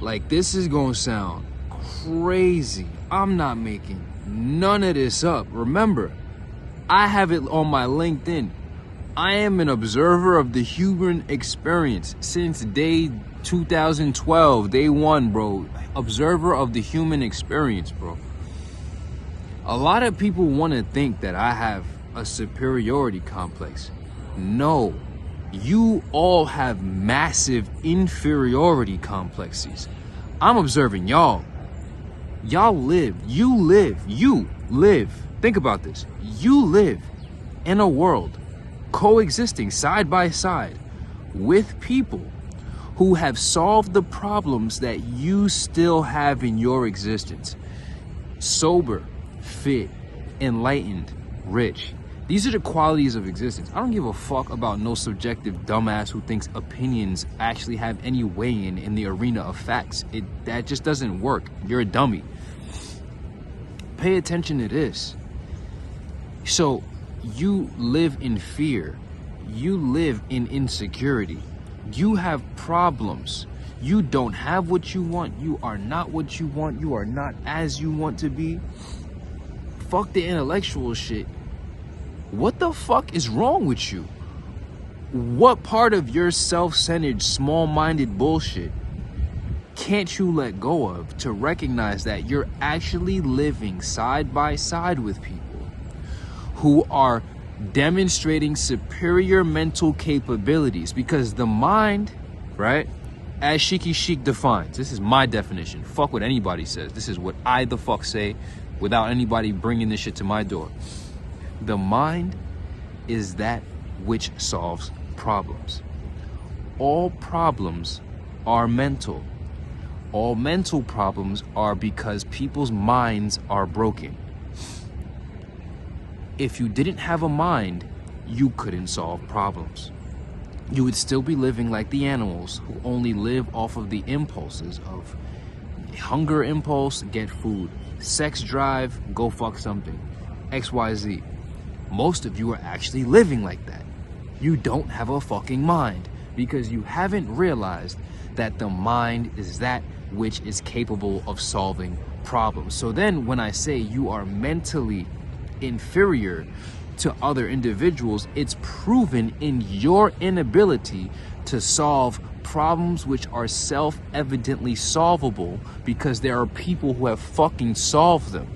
Like, this is gonna sound crazy. I'm not making none of this up. Remember, I have it on my LinkedIn. I am an observer of the human experience since day 2012, day one, bro. Observer of the human experience, bro. A lot of people want to think that I have a superiority complex. No, you all have massive inferiority complexes. I'm observing y'all. Y'all live, you live. Think about this. You live in a world coexisting side by side with people who have solved the problems that you still have in your existence. Sober, fit, enlightened, rich. These are the qualities of existence. I don't give a fuck about no subjective dumbass who thinks opinions actually have any weigh in the arena of facts. That just doesn't work. You're a dummy. Pay attention to this. So you live in fear. You live in insecurity. You have problems. You don't have what you want. You are not what you want. You are not as you want to be. Fuck the intellectual shit. What the fuck is wrong with you? What part of your self-centered, small-minded bullshit can't you let go of to recognize that you're actually living side by side with people who are demonstrating superior mental capabilities? Because the mind, right, as Sheikhy Chic defines, this is my definition, fuck what anybody says, this is what I the fuck say without anybody bringing this shit to my door. The mind is that which solves problems. All problems are mental. All mental problems are because people's minds are broken. If you didn't have a mind, you couldn't solve problems. You would still be living like the animals who only live off of the impulses of hunger impulse, get food, sex drive, go fuck something, XYZ. Most of you are actually living like that. You don't have a fucking mind because you haven't realized that the mind is that which is capable of solving problems. So then when I say you are mentally inferior to other individuals, it's proven in your inability to solve problems which are self-evidently solvable because there are people who have fucking solved them.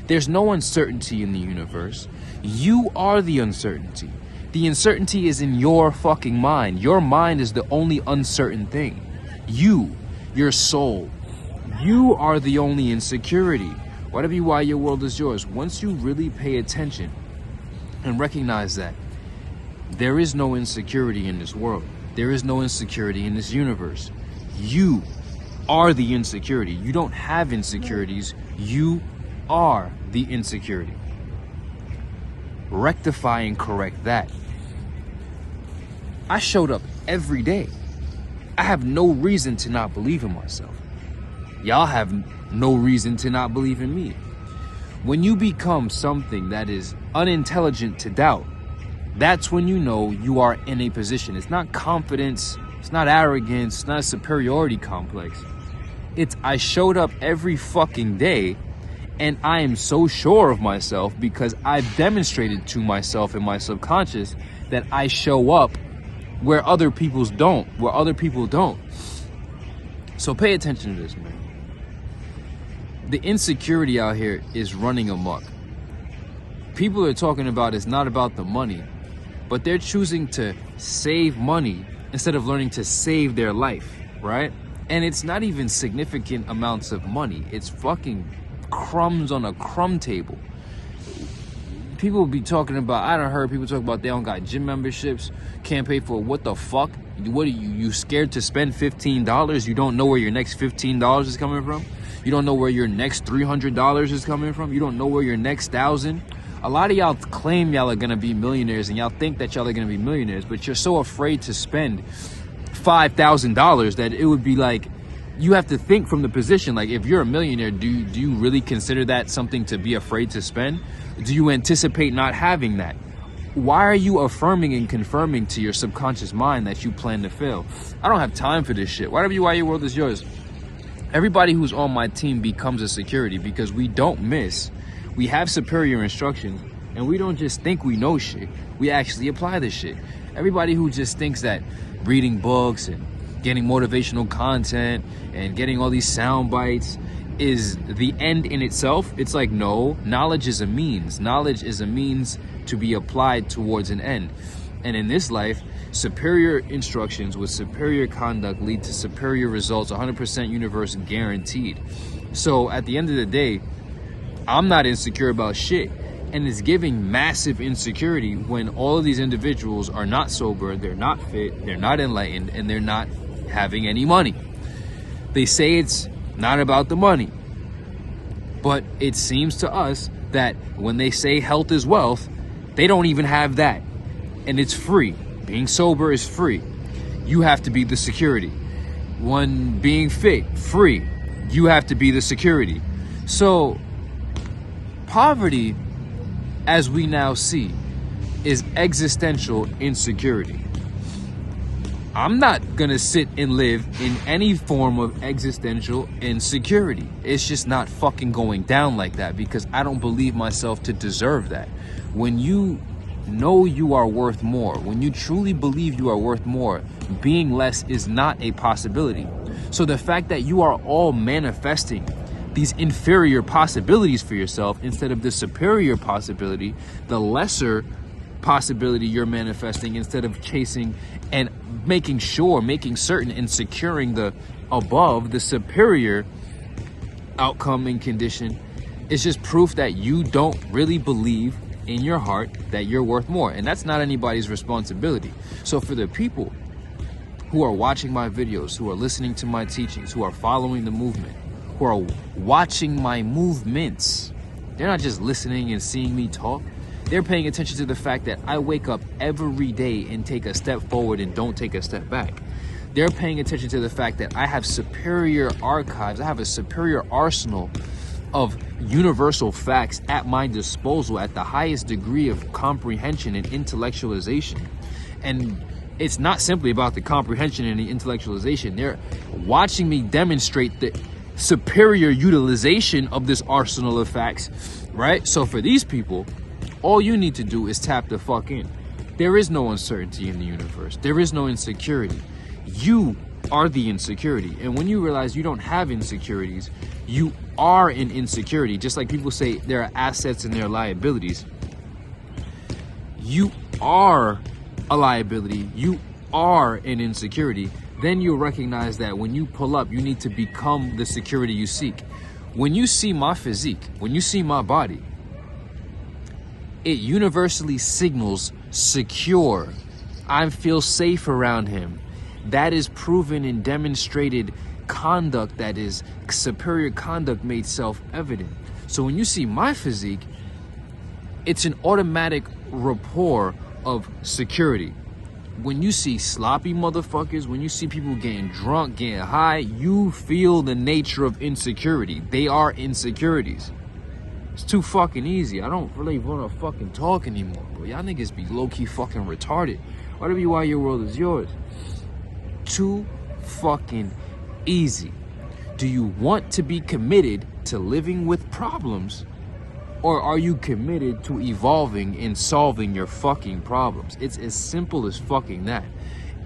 There's no uncertainty in the universe. You are the uncertainty. The uncertainty is in your fucking mind. Your mind is the only uncertain thing. You, your soul, you are the only insecurity. Whatever you are, your world is yours. Once you really pay attention and recognize that there is no insecurity in this world, there is no insecurity in this universe. You are the insecurity. You don't have insecurities. You are the insecurity. Rectify and correct that. I showed up every day. I have no reason to not believe in myself. Y'all have no reason to not believe in me. When you become something that is unintelligent to doubt, that's when you know you are in a position. It's not confidence, it's not arrogance, it's not a superiority complex. It's I showed up every fucking day and I am so sure of myself because I've demonstrated to myself in my subconscious that I show up where other people don't. So pay attention to this, man. The insecurity out here is running amok. People are talking about it's not about the money, but they're choosing to save money instead of learning to save their life, right? And it's not even significant amounts of money. It's fucking crumbs on a crumb table. People will be talking about, I done heard people talk about they don't got gym memberships, can't pay for it. What the fuck? What are you scared to spend $15? You don't know where your next $15 is coming from? You don't know where your next $300 is coming from? You don't know where your next $1,000? A lot of y'all claim y'all are gonna be millionaires and y'all think that y'all are gonna be millionaires, but you're so afraid to spend $5,000 that it would be like, you have to think from the position, like if you're a millionaire, do you really consider that something to be afraid to spend? Do you anticipate not having that? Why are you affirming and confirming to your subconscious mind that you plan to fail? I don't have time for this shit. Whatever you are, your world is yours. Everybody who's on my team becomes a security because we don't miss. We have superior instructions, and we don't just think we know shit. We actually apply this shit. Everybody who just thinks that reading books and getting motivational content and getting all these sound bites is the end in itself, it's like, no, knowledge is a means. Knowledge is a means to be applied towards an end. And in this life, superior instructions with superior conduct lead to superior results, 100% universe guaranteed. So at the end of the day, I'm not insecure about shit. And it's giving massive insecurity when all of these individuals are not sober, they're not fit, they're not enlightened, and they're not having any money. They say it's not about the money. But it seems to us that when they say health is wealth, they don't even have that. And it's free. Being sober is free. You have to be the security. When being fit, free. You have to be the security. So poverty, as we now see, is existential insecurity. I'm not gonna sit and live in any form of existential insecurity. It's just not fucking going down like that because I don't believe myself to deserve that. When you know you are worth more, when you truly believe you are worth more, being less is not a possibility. So the fact that you are all manifesting these inferior possibilities for yourself instead of the superior possibility, the lesser possibility you're manifesting instead of chasing and making sure, making certain and securing the above, the superior outcome and condition, is just proof that you don't really believe in your heart that you're worth more. And that's not anybody's responsibility. So for the people who are watching my videos, who are listening to my teachings, who are following the movement, who are watching my movements, they're not just listening and seeing me talk. They're paying attention to the fact that I wake up every day and take a step forward and don't take a step back. They're paying attention to the fact that I have superior archives. I have a superior arsenal of universal facts at my disposal at the highest degree of comprehension and intellectualization. And it's not simply about the comprehension and the intellectualization. They're watching me demonstrate the superior utilization of this arsenal of facts, right? So for these people, all you need to do is tap the fuck in. There is no uncertainty in the universe. There is no insecurity. You are the insecurity. And when you realize you don't have insecurities, you are an insecurity. Just like people say there are assets and there are liabilities. You are a liability. You are an insecurity. Then you'll recognize that when you pull up, you need to become the security you seek. When you see my physique, when you see my body, it universally signals secure. I feel safe around him. That is proven and demonstrated conduct, that is superior conduct made self-evident. So when you see my physique, it's an automatic rapport of security. When you see sloppy motherfuckers, when you see people getting drunk, getting high, you feel the nature of insecurity. They are insecurities. It's too fucking easy. I don't really want to fucking talk anymore, bro. Y'all niggas be low-key fucking retarded. Whatever you are, your world is yours. Too fucking easy. Do you want to be committed to living with problems, or are you committed to evolving and solving your fucking problems? It's as simple as fucking that.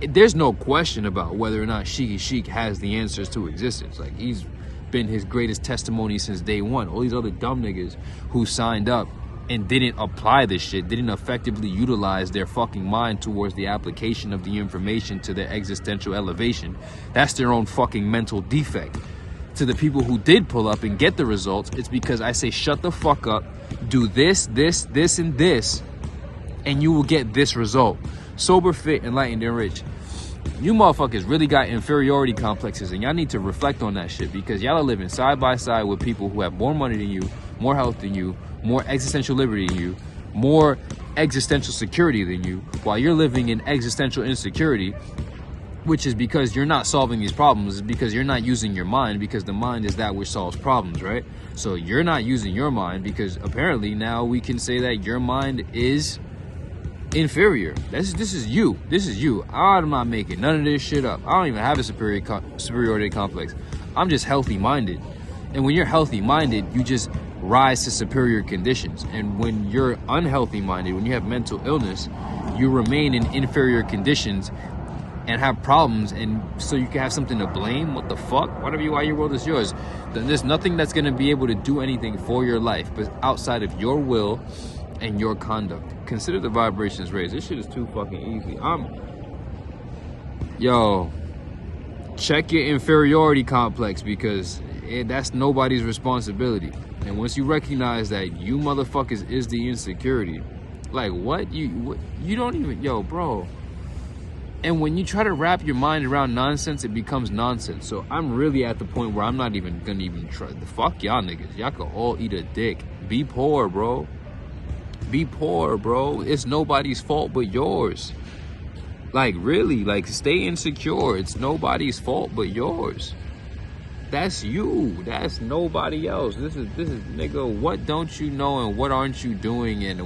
There's no question about whether or not Sheikhy Chic has the answers to existence. Like, he's been his greatest testimony since day one. All these other dumb niggas who signed up and didn't apply this shit, didn't effectively utilize their fucking mind towards the application of the information to their existential elevation, that's their own fucking mental defect. To the people who did pull up and get the results, it's because I say shut the fuck up, do this, this, this, and this, and you will get this result. Sober, fit, enlightened, and rich. You motherfuckers really got inferiority complexes, and y'all need to reflect on that shit, because y'all are living side by side with people who have more money than you, more health than you, more existential liberty than you, more existential security than you, while you're living in existential insecurity, which is because you're not solving these problems. It's because you're not using your mind, because the mind is that which solves problems, right? So you're not using your mind, because apparently now we can say that your mind is inferior. This is you. I'm not making none of this shit up. I don't even have a superiority complex. I'm just healthy-minded. And when you're healthy-minded, you just rise to superior conditions. And when you're unhealthy-minded, when you have mental illness, you remain in inferior conditions and have problems, and so you can have something to blame. What the fuck? Whatever you are, your world is yours. Then there's nothing that's going to be able to do anything for your life but outside of your will and your conduct. Consider the vibrations raised. This shit is too fucking easy. Yo, check your inferiority complex, because that's nobody's responsibility. And once you recognize that you motherfuckers is the insecurity, like what you don't even, yo, bro. And when you try to wrap your mind around nonsense, it becomes nonsense. So I'm really at the point where I'm not even gonna even try. The fuck y'all niggas. Y'all can all eat a dick. Be poor, bro. Be poor, bro. It's nobody's fault but yours. Like, really, like, stay insecure. It's nobody's fault but yours. That's you. That's nobody else. This is nigga, what don't you know and what aren't you doing, and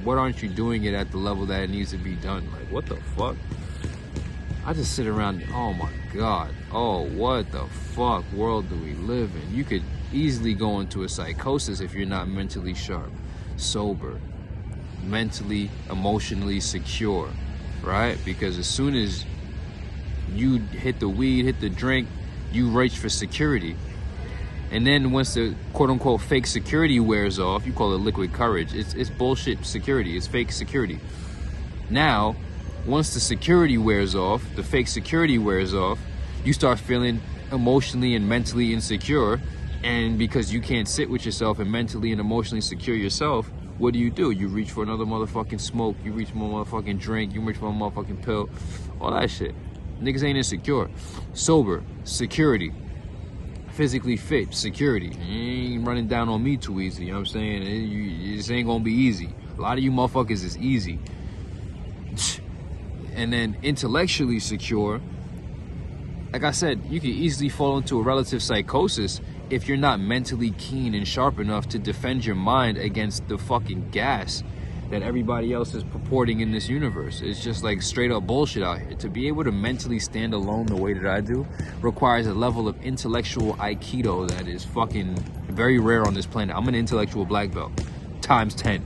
what aren't you doing it at the level that it needs to be done? Like, what the fuck? I just sit around, oh my God. Oh, what the fuck world do we live in? You could easily go into a psychosis if you're not mentally sharp, sober, mentally, emotionally secure, right? Because as soon as you hit the weed, hit the drink, you reach for security. And then once the quote-unquote fake security wears off, you call it liquid courage. It's bullshit security. It's fake security. Now, once the security wears off, the fake security wears off, you start feeling emotionally and mentally insecure. And because you can't sit with yourself and mentally and emotionally secure yourself, what do? You reach for another motherfucking smoke, you reach for a motherfucking drink, you reach for a motherfucking pill, all that shit. Niggas ain't insecure. Sober, security. Physically fit, security. You ain't running down on me too easy, you know what I'm saying? This ain't gonna be easy. A lot of you motherfuckers is easy. And then intellectually secure, like I said, you can easily fall into a relative psychosis if you're not mentally keen and sharp enough to defend your mind against the fucking gas that everybody else is purporting in this universe. It's just like straight up bullshit out here. To be able to mentally stand alone the way that I do requires a level of intellectual aikido that is fucking very rare on this planet. I'm an intellectual black belt times 10.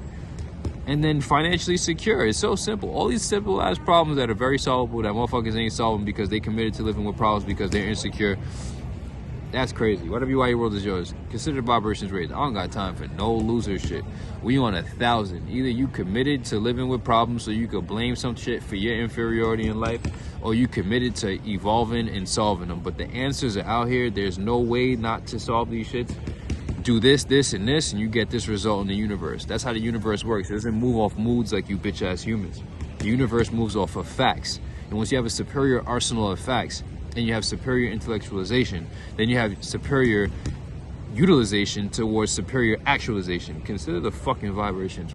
And then financially secure. It's so simple. All these simple ass problems that are very solvable that motherfuckers ain't solving because they committed to living with problems because they're insecure. That's crazy. Whatever you are, your world is yours. Consider the vibrations raised. I don't got time for no loser shit. We on 1,000. Either you committed to living with problems so you could blame some shit for your inferiority in life, or you committed to evolving and solving them. But the answers are out here. There's no way not to solve these shits. Do this, this, and this, and you get this result in the universe. That's how the universe works. It doesn't move off moods like you bitch-ass humans. The universe moves off of facts. And once you have a superior arsenal of facts, and you have superior intellectualization, then you have superior utilization towards superior actualization. Consider the fucking vibrations.